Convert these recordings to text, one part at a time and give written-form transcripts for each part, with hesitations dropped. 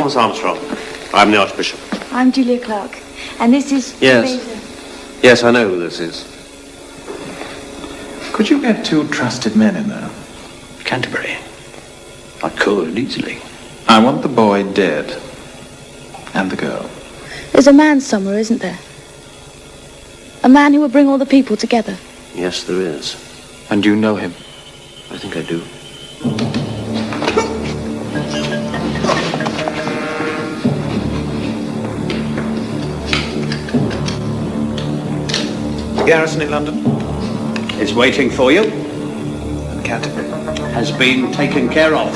Thomas Armstrong. I'm the Archbishop. I'm Julia Clark. And this is... Yes. Yes, I know who this is. Could you get 2 trusted men in there? Canterbury. I could, easily. I want the boy dead. And the girl. There's a man somewhere, isn't there? A man who will bring all the people together. Yes, there is. And you know him? I think I do. Garrison in London? Is waiting for you. And Canterbury? Has been taken care of.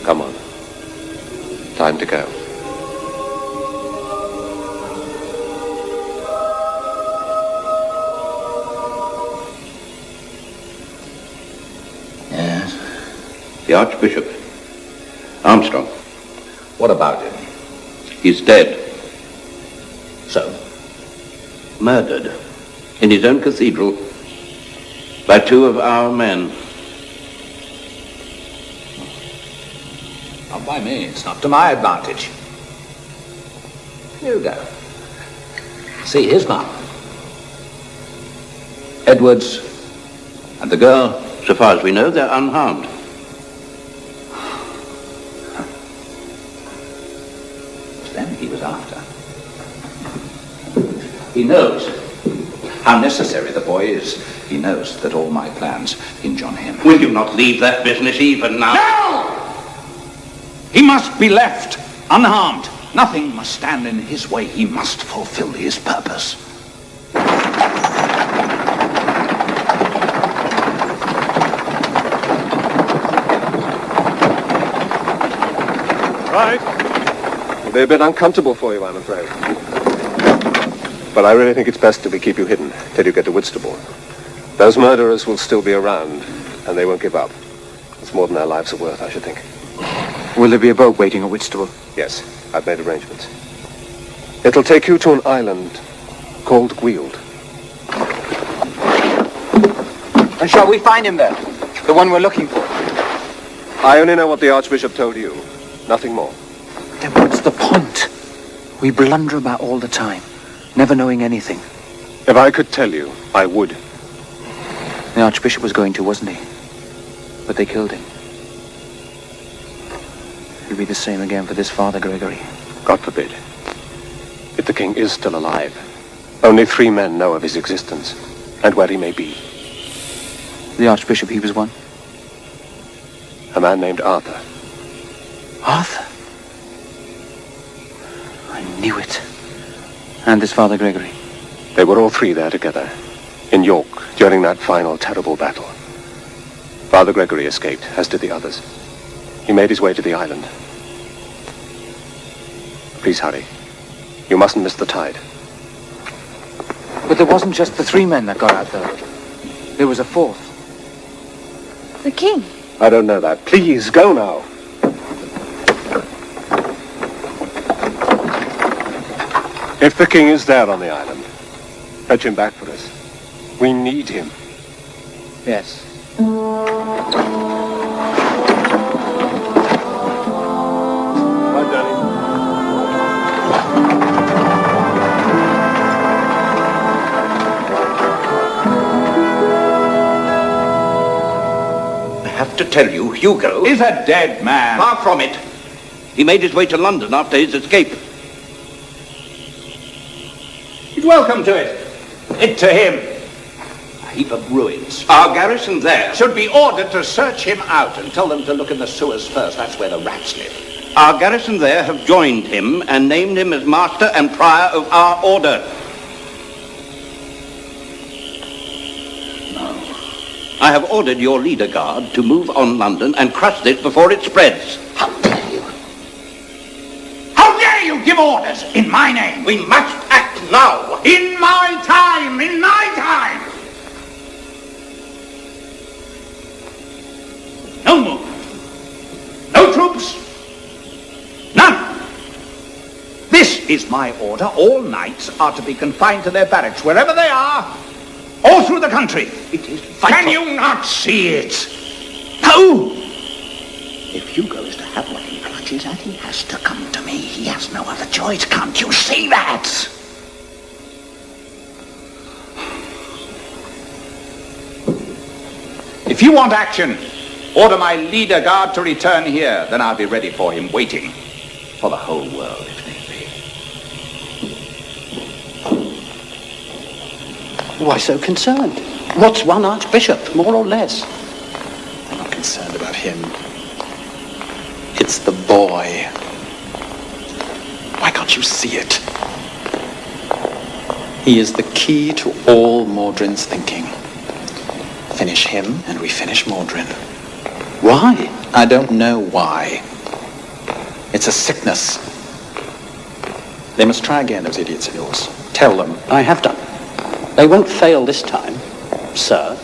Come on. Time to go. Yes? The Archbishop. Armstrong. What about him? He's dead. So? Murdered. In his own cathedral. By 2 of our men. Not by me. It's not to my advantage. Hugo. See his mum. Edwards and the girl. So far as we know, they're unharmed. It's them he was after. He knows how necessary the boy is. He knows that all my plans hinge on him. Will you not leave that business even now? No! He must be left unharmed. Nothing must stand in his way. He must fulfill his purpose. Right. It'll be a bit uncomfortable for you, I'm afraid. But I really think it's best that we keep you hidden till you get to Whitstable. Those murderers will still be around, and they won't give up. It's more than their lives are worth, I should think. Will there be a boat waiting at Whitstable? Yes, I've made arrangements. It'll take you to an island called Weald. And shall we find him there? The one we're looking for? I only know what the Archbishop told you. Nothing more. Then what's the point? We blunder about all the time, never knowing anything. If I could tell you, I would. The Archbishop was going to, wasn't he? But they killed him. It'll be the same again for this Father Gregory. God forbid. If the king is still alive, only 3 men know of his existence and where he may be. The Archbishop, he was one? A man named Arthur. Arthur? I knew it. And this Father Gregory? They were all 3 there together, in York, during that final terrible battle. Father Gregory escaped, as did the others. He made his way to the island. Please hurry. You mustn't miss the tide. But there wasn't just the 3 men that got out, though. There was a fourth. The king. I don't know that. Please, go now. If the king is there on the island, fetch him back for us. We need him. Yes. Right, Danny. I have to tell you, Hugo Is a dead man. far from it. He made his way to London after his escape. He's welcome to it. It to him. A heap of ruins. Our garrison there. Should be ordered to search him out and tell them to look in the sewers first. That's where the rats live. Our garrison there have joined him and named him as master and prior of our order. No. I have ordered your leader guard to move on London and crush this before it spreads. How dare you? How dare you give orders in my name? We must act now. In my time! In my time! No movement. No troops. None. This is my order. All knights are to be confined to their barracks, wherever they are, all through the country. It is vital. Can you not see it? No! If Hugo is to have what he clutches at, he has to come to me. He has no other choice. Can't you see that? If you want action, order my leader guard to return here. Then I'll be ready for him, waiting for the whole world, if need be. Why so concerned? What's one archbishop, more or less? I'm not concerned about him. It's the boy. Why can't you see it? He is the key to all Mordrin's thinking. Finish him, and we finish Mordrin. Why? I don't know why. It's a sickness. They must try again, those idiots of yours. Tell them. I have done. They won't fail this time, sir.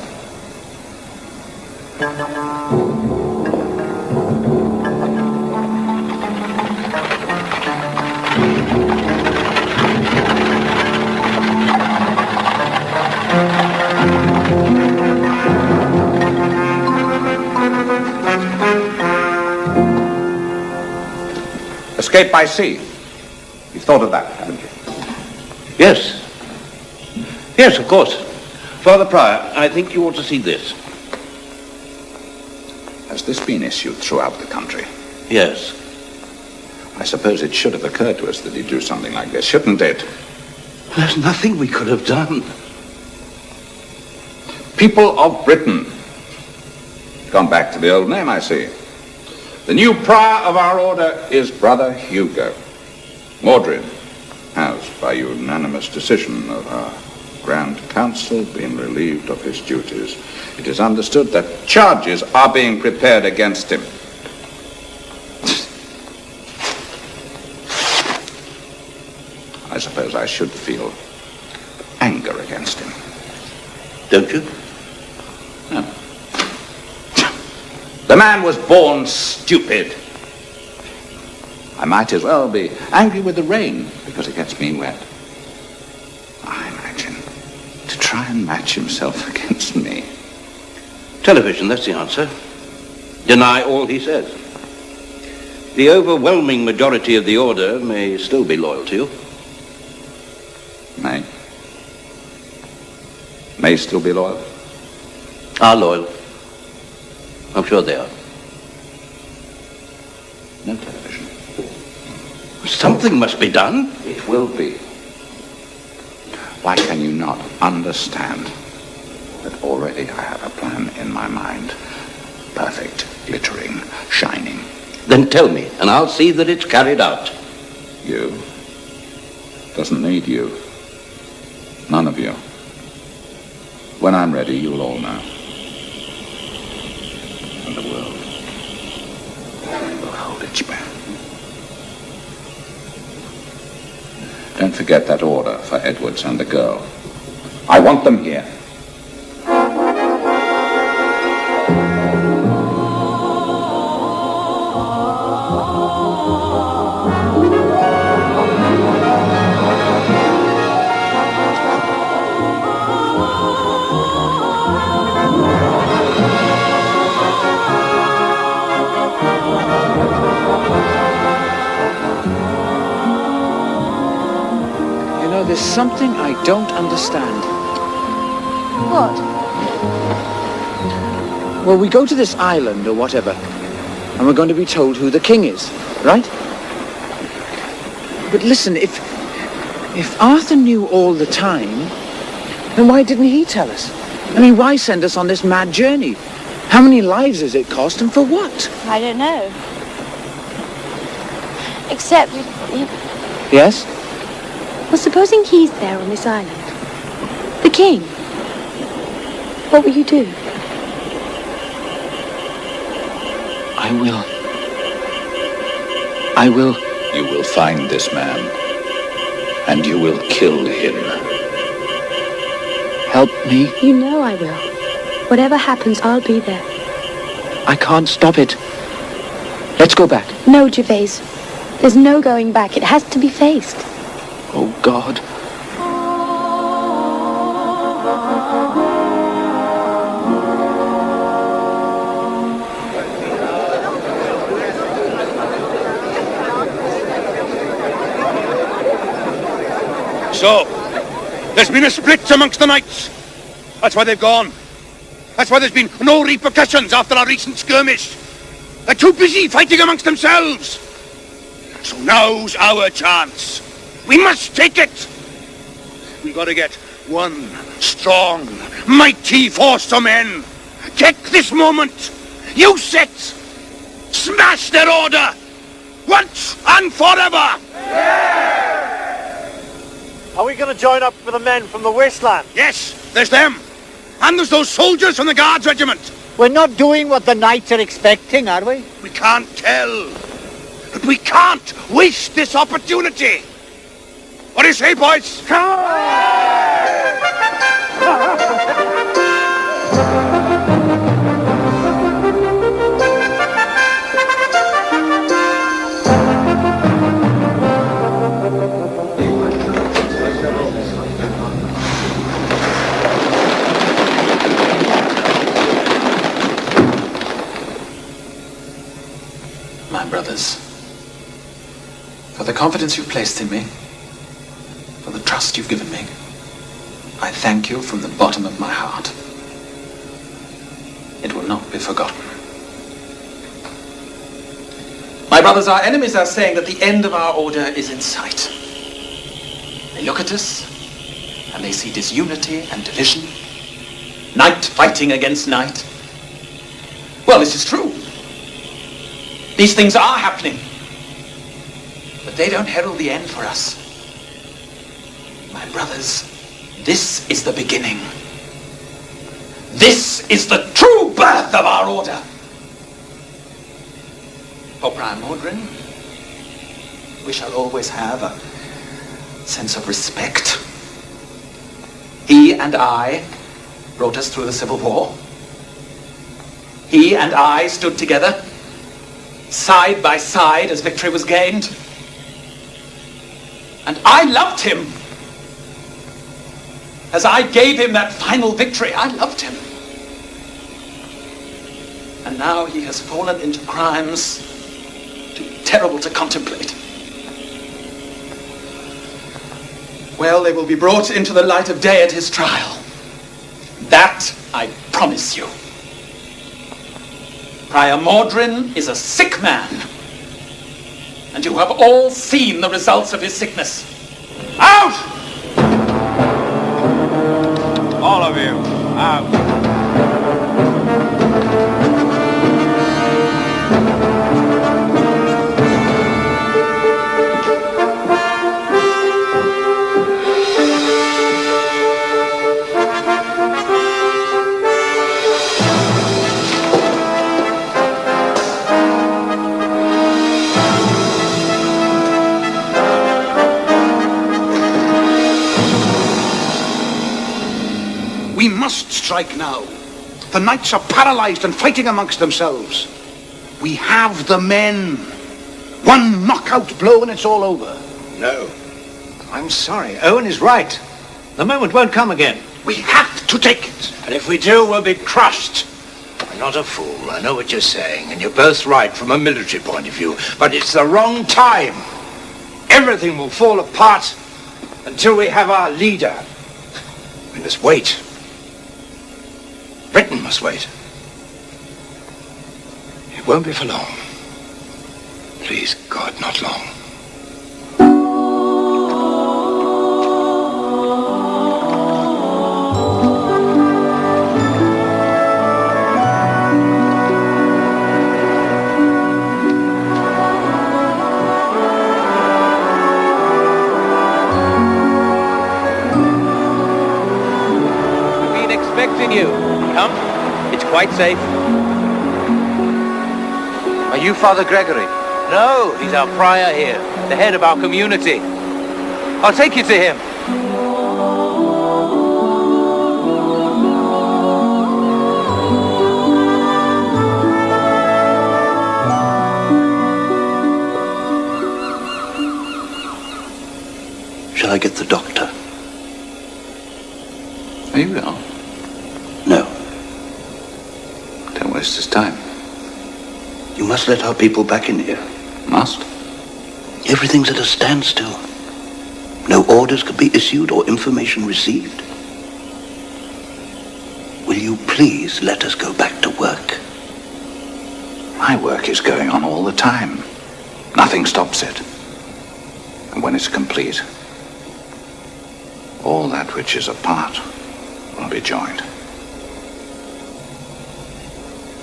Escape by sea. You've thought of that, haven't you? Yes. Yes, of course. Father Prior, I think you ought to see this. Has this been issued throughout the country? Yes. I suppose it should have occurred to us that he'd do something like this, shouldn't it? There's nothing we could have done. People of Britain. Gone back to the old name, I see. The new prior of our order is Brother Hugo. Mordrin has, by unanimous decision of our Grand Council, been relieved of his duties. It is understood that charges are being prepared against him. I suppose I should feel anger against him. Don't you? No. The man was born stupid. I might as well be angry with the rain because it gets me wet. I imagine to try and match himself against me. Television, that's the answer. Deny all he says. The overwhelming majority of the order may still be loyal to you. May still be loyal. Are loyal. I'm sure they are. No television. Something must be done. It will be. Why can you not understand that already I have a plan in my mind? Perfect, glittering, shining. Then tell me, and I'll see that it's carried out. You. Doesn't need you. None of you. When I'm ready, you'll all know. And the world will hold its breath. Don't forget that order for Edwards and the girl. I want them here. something I don't understand. What? Well, we go to this island or whatever, and we're going to be told who the king is, right? But listen, if Arthur knew all the time, then why didn't he tell us? I mean, why send us on this mad journey? How many lives has it cost, and for what? I don't know. Except... Yes? Well, supposing he's there on this island. The king. What will you do? I will. You will find this man, and you will kill him. Help me? You know I will. Whatever happens, I'll be there. I can't stop it. Let's go back. No, Gervase. There's no going back. It has to be faced. Oh, God. So, there's been a split amongst the knights. That's why they've gone. That's why there's been no repercussions after our recent skirmish. They're too busy fighting amongst themselves. So now's our chance. We must take it. We've got to get one strong, mighty force of men. Take this moment. Use it. Smash their order. Once and forever. Are we going to join up with the men from the wasteland? Yes, there's them. And there's those soldiers from the Guards Regiment. We're not doing what the knights are expecting, are we? We can't tell. But we can't waste this opportunity. What do you say, boys? My brothers, for the confidence you've placed in me, for the trust you've given me, I thank you from the bottom of my heart. It will not be forgotten. My brothers, our enemies are saying that the end of our order is in sight. They look at us, and they see disunity and division, knight fighting against knight. Well, this is true. These things are happening. But they don't herald the end for us. My brothers, this is the beginning. This is the true birth of our order. For Prior Mordrin, we shall always have a sense of respect. He and I brought us through the Civil War. He and I stood together, side by side, as victory was gained. And I loved him. As I gave him that final victory, I loved him. And now he has fallen into crimes too terrible to contemplate. Well, they will be brought into the light of day at his trial. That I promise you. Prior Mordrin is a sick man, and you have all seen the results of his sickness. Out! All of you, out. We must strike now. The knights are paralyzed and fighting amongst themselves. We have the men. One knockout blow and it's all over. No. I'm sorry. Owen is right. The moment won't come again. We have to take it. And if we do, we'll be crushed. I'm not a fool. I know what you're saying, and you're both right from a military point of view. But it's the wrong time. Everything will fall apart, Until we have our leader, we must wait. Britain must wait. It won't be for long. Please, God, not long. You. Come. It's quite safe. Are you Father Gregory? No, he's our prior here, the head of our community. I'll take you to him. Shall I get the doctor? Here we are. No. Don't waste his time. You must let our people back in here. Must? Everything's at a standstill. No orders could be issued or information received. Will you please let us go back to work? My work is going on all the time. Nothing stops it. And when it's complete, all that which is apart will be joined.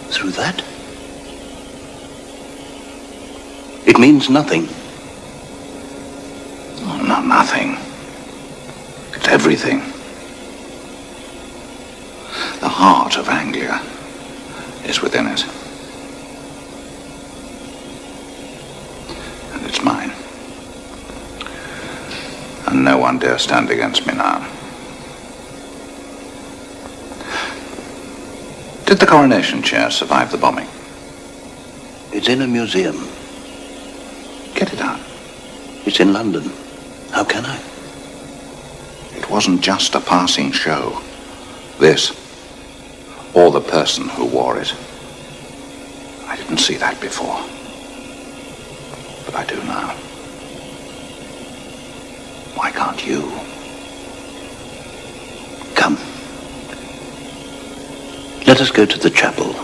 Through that? It means nothing. Oh, not nothing. It's everything. The heart of Anglia is within it. And it's mine. And no one dare stand against me now. Did the coronation chair survive the bombing? It's in a museum. Get it out. It's in London. How can I? It wasn't just a passing show. This, or the person who wore it. I didn't see that before. But I do now. Why can't you? Come. Let us go to the chapel.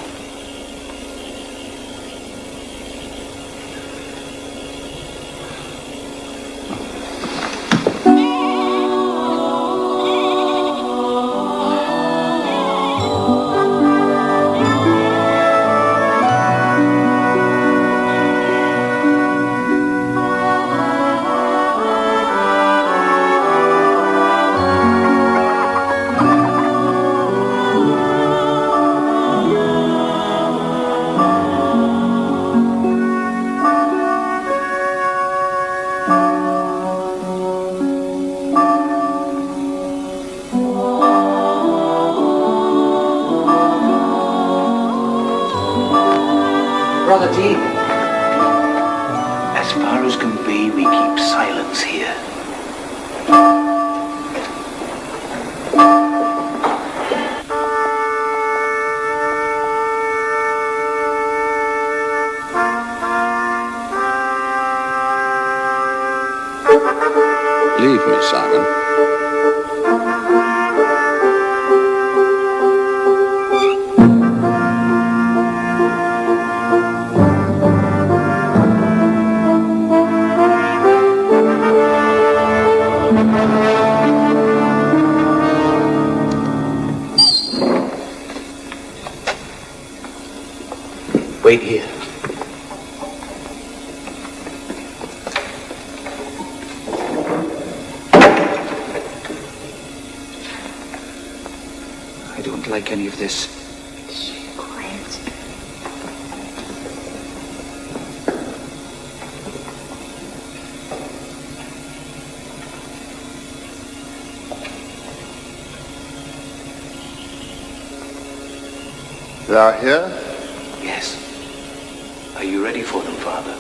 As far as can be, we keep silence here. Leave me, Simon. Wait here. I don't like any of this. Shh, quiet. They are here? Yes. Are you ready for them, Father?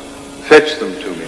Fetch them to me.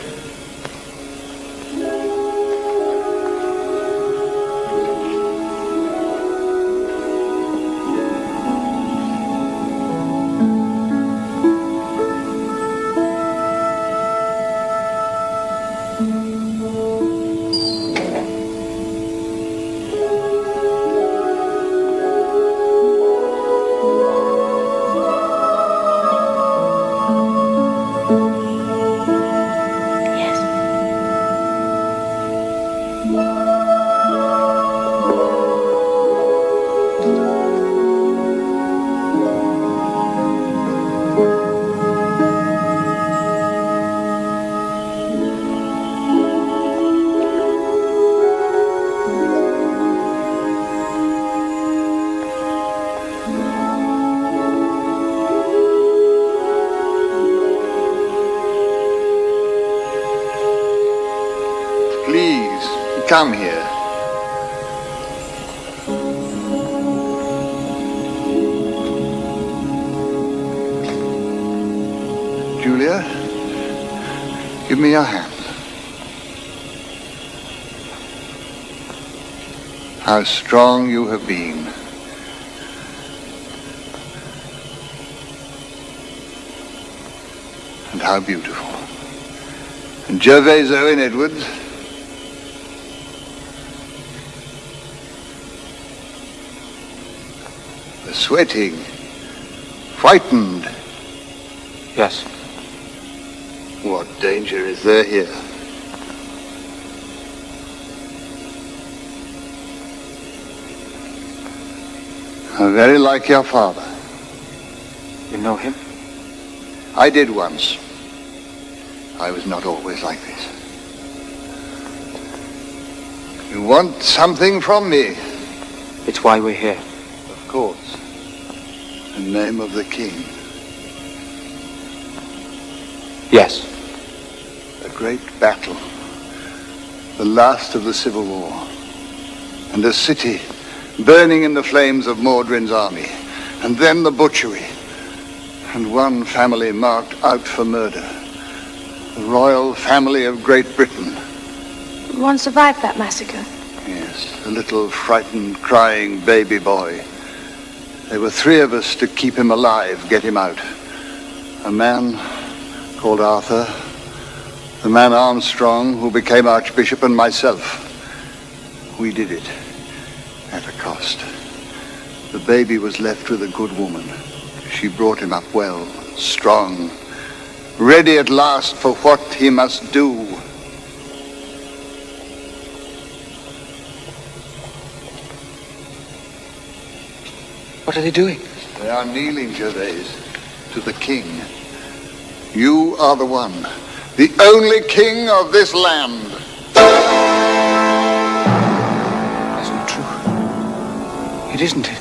come here? Julia, give me your hand. How strong you have been. And how beautiful. And Gervase Owen Edwards. The sweating. Frightened. Yes. What danger is there here? Very like your father. You know him? I did once. I was not always like this. You want something from me? It's why we're here. Of course. In the name of the king. Yes. A great battle. The last of the Civil War. And a city burning in the flames of Mordrin's army. And then the butchery. And one family marked out for murder. The royal family of Great Britain. One survived that massacre? Yes, a little frightened, crying baby boy. There were 3 of us to keep him alive, get him out. A man called Arthur, the man Armstrong, who became Archbishop, and myself. We did it, at a cost. The baby was left with a good woman. She brought him up well, strong, ready at last for what he must do. What are they doing? They are kneeling, Gervase, to the king. You are the one, the only king of this land. That's not true. It isn't it?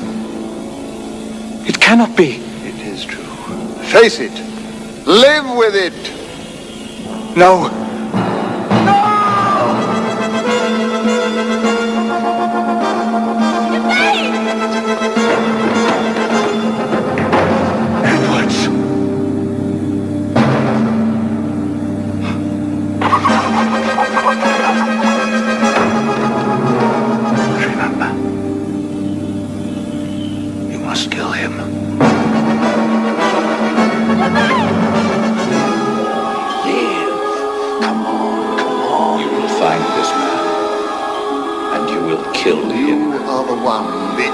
It cannot be. It is true. Face it. Live with it. No.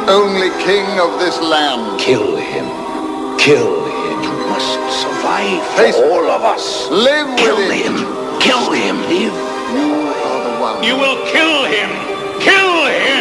Only king of this land. Kill him. Kill him. You must survive for all of us. Live with him. Kill him. Live. You are the one. You will kill him. Kill him.